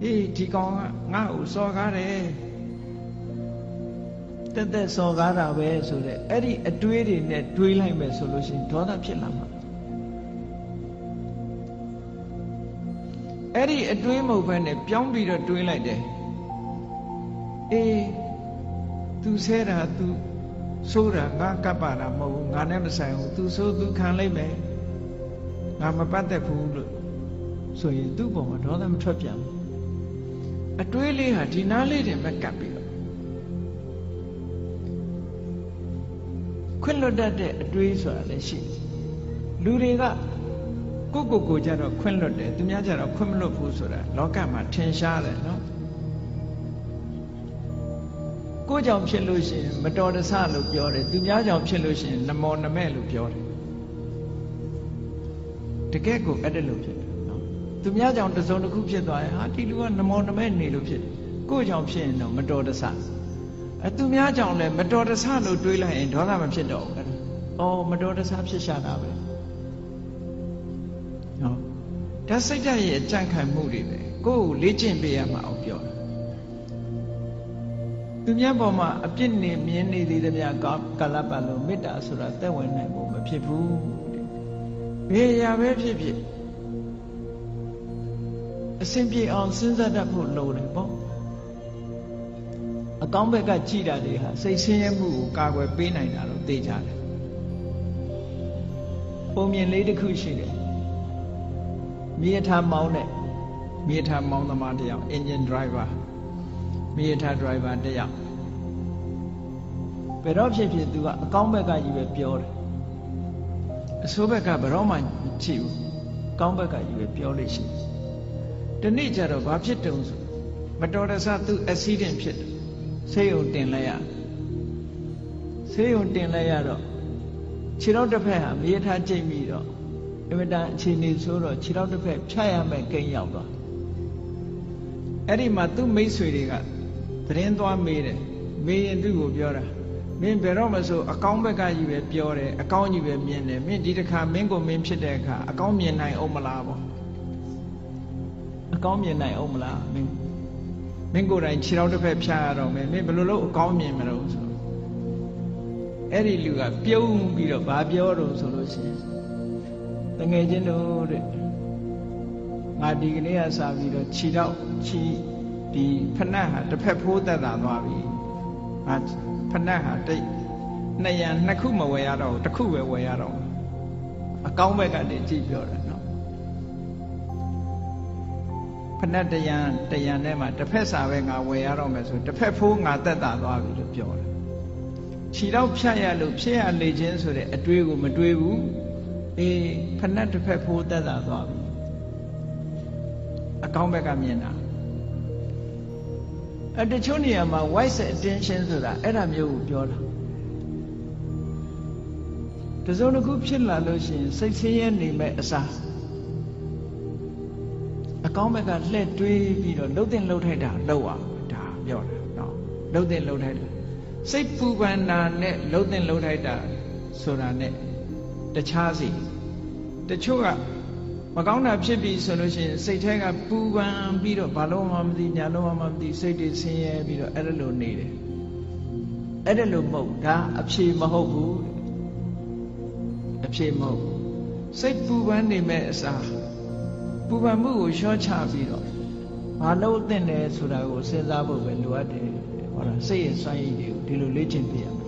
ဒီကောင်ကငါ့ကိုစော်ကားတယ်တက်စော်ကားတာပဲဆိုတဲ့အဲ့ဒီအတွေးတွေနဲ့တွေးလိုက်မယ်ဆိုလို့ရှိရင်ဒေါသဖြစ်လာမှာအဲ့ဒီအတွေးမဟုတ်ဘဲနဲ့ပြောင်းပြီးတော့တွေးလိုက်တယ်သူဆဲတာ तू ဆိုးတာငါကပ်ပါတာမဟုတ်ဘူးငါနဲ့မဆိုင်ဘူး तू ဆိုး तू ခံလိုက်မယ်ငါမပတ်သက်ဘူးလို့ဆိုရင်သူ့ပုံမှာဒေါသမထွက်ပြန်ဘူးအတွေးလေးဟာဒီနားလေးတင်ပဲကပ်ပြီးတော့ခွင့်လွတ်တတ်တဲ့အတွေးဆိုတာလည်းရှိတယ်လူတွေကကိုကြတော့ခွင့်လွတ်တယ်သူများကြတော့ခွင့်မလွတ်ဘူးဆိုတာလောကမှာထင်ရှားတယ်နော်ကိုကြောင့်ဖြစ်လို့ရှိရင်မတော်တဆလို့ပြောတယ်သူများကြောင့်ဖြစ်လို့ရှိရင်နမောနမဲ့လို့ပြောတယ်တကယ်ကိုအဲ့ဒါလို့ဖြစ်တယ်နော်သူများကြောင့်တစုံတစ်ခုဖြစ်သွားရင်ဟာဒီလူကနမောနမဲ့နေလို့ဖြစ်တယ်ကိုကြောင့်ဖြစ်ရင်တော့မတော်တဆသူများကြောင့်လည်းမတော်တဆလို့တွေးလိုက်ရင်ဒေါသမဖြစ်တော့ဘူးမတော်တဆဖြစ်ရှာတာပဲနော်ဒါစိတ်ဓာတ်ရဲ့အကြံခံမှုတွေပဲကိုယ်ကိုလေ့ကျင့်ပေးရမှာအောင်ပြောတာသူများပေါ်မှာအပြစ်နေမြင်နေသေးသမျှကာလပတ်လုံးမေတ္တာဆိုတာသက်ဝင်နိုင်ဖို့မဖြစ်ဘူးဘယ်ရာပဲဖြစ်ဖြစ်အစဉ်ပြေအောင်စဉ်းစားတတ်ဖို့လိုတယ်ပေါ့အကောင်းဘက်ကကြည်တာတွေဟာစိတ်ဆင်းရဲမှုကိုကာကွယ်ပေးနိုင်တာလို့သိကြတယ်ပုံမြင်လေးတစ်ခုရှိတယ်မြေထားမောင်းတဲ့မြေထားမောင်းသမားတစ်ယောက် engine driver မြေထား driver တစ်ယောက်ဘယ်တော့ဖြစ်သူကအကောင်းဘက်ကကြီးပဲပြောတယ်အဆိုးဘက်ကဘယ်တော့မှကြည့်ဘူးကောင်းဘက်ကကြီးပဲပြောလို့ရှိတယ်ဒီနေ့ကျတော့ဘာဖြစ်တုံးဆိုမတော်တဆသူ accident ဖြစ်တယ်ဆေးရုံတင်လိုက်ရဆေးရုံတင်လိုက်ရတော့ခြေထောက်တစ်ဖက်ဟာမြေထားကျိတ်ပြီးတော့အမတန်အခြေအနေဆိုတော့ခြေထောက်တစ်ဖက်ဖြတ်ရမယ်ကိန်းရောက်သွားအဲ့ဒီမှာသူ့မိတ်ဆွေတွေကသတင်းသွားမေးတယ်မေးရင်သူ့ကိုပြောတာမင်းဘယ်တော့မှဆိုအကောင်းဘက်ကကြီးပဲပြောတယ်အကောင်းကြီးပဲမြင်တယ်မင်းဒီတစ်ခါမင်းကိုမင်းဖြစ်တဲ့အခါအကောင်းမြင်နိုင်အောင်မလားပေါ့အကောင်းမြင်နိုင်အောင်မလားမင်းကိုယ်တိုင်ခြေထောက်တစ်ဖက်ဖြတ်ရတော့မယ်မင်းဘယ်လိုလုပ်အကောင်းမြင်မလို့ဆိုအဲ့ဒီလူကပြုံးပြီးတော့ဘာပြောတော့ဆိုလို့ရှိရင်တငယ်ချင်းတို့တဲ့ငါဒီကနေ့ကစပြီးတော့ခြေထောက်ဒီဖနက်ဟာတစ်ဖက်ဖိုးသက်သာသွားပြီငါဖနက်ဟာနှစ်ခုမဝယ်ရတော့တစ်ခုပဲဝယ်ရတော့အကောင်းဘက်ကနေကြည့်ပြောတယ်နော်ဖနက်တရံထဲမှာတစ်ဖက်စာပဲငါဝယ်ရတော့မယ်ဆိုတစ်ဖက်ဖိုးငါသက်သာသွားပြီလို့ပြောတယ်ခြေတော့ဖြတ်ရလို့ဖြစ်ရလေခြင်းဆိုတဲ့အတွေးကိုမတွေးဘူးဖနက်တစ်ဖက်ဖိုးသက်သာသွားပြီအကောင်းဘက်ကမြင်တာတချို့နေရာမှာ wise attention ဆိုတာအဲ့ဒါမျိုးကိုပြောတာတစုံတစ်ခုဖြစ်လာလို့ရှိရင်စိတ်ဆင်းရဲနေမဲ့အစားအကောင်းဘက်ကလှည့်တွေးပြီးတော့လှုပ်တင်လှုပ်ထိုက်တာလှုပ်အောင်ဒါပြောတာနော်လှုပ်တင်လှုပ်ထိုက်တာစိတ်ပူပန်တာနဲ့လှုပ်တင်လှုပ်ထိုက်တာဆိုတာနဲ့တခြားစီတချို့ကမကောင်းတာဖြစ်ပြီဆိုလို့ရှိရင်စိတ်ထဲကပူပန်ပြီးတော့ဘာလို့မှမသိညာလို့မှမသိစိတ်တွေဆင်းရဲပြီးတော့အဲ့ဒါလိုနေတယ်အဲ့ဒါလိုမဟုတ်ဒါအဖြေမဟုတ်ဘူးအဖြေမဟုတ်စိတ်ပူပန်နေမဲ့အစားပူပန်မှုကိုလျှော့ချပြီးတော့ဘာလို့သင့်တယ်ဆိုတာကိုစဉ်းစားဖို့ပဲလိုအပ်တယ်ဟောလားစိတ်ရဲ့စွမ်းရည်တွေကိုဒီလိုလေ့ကျင့်ပြရမယ်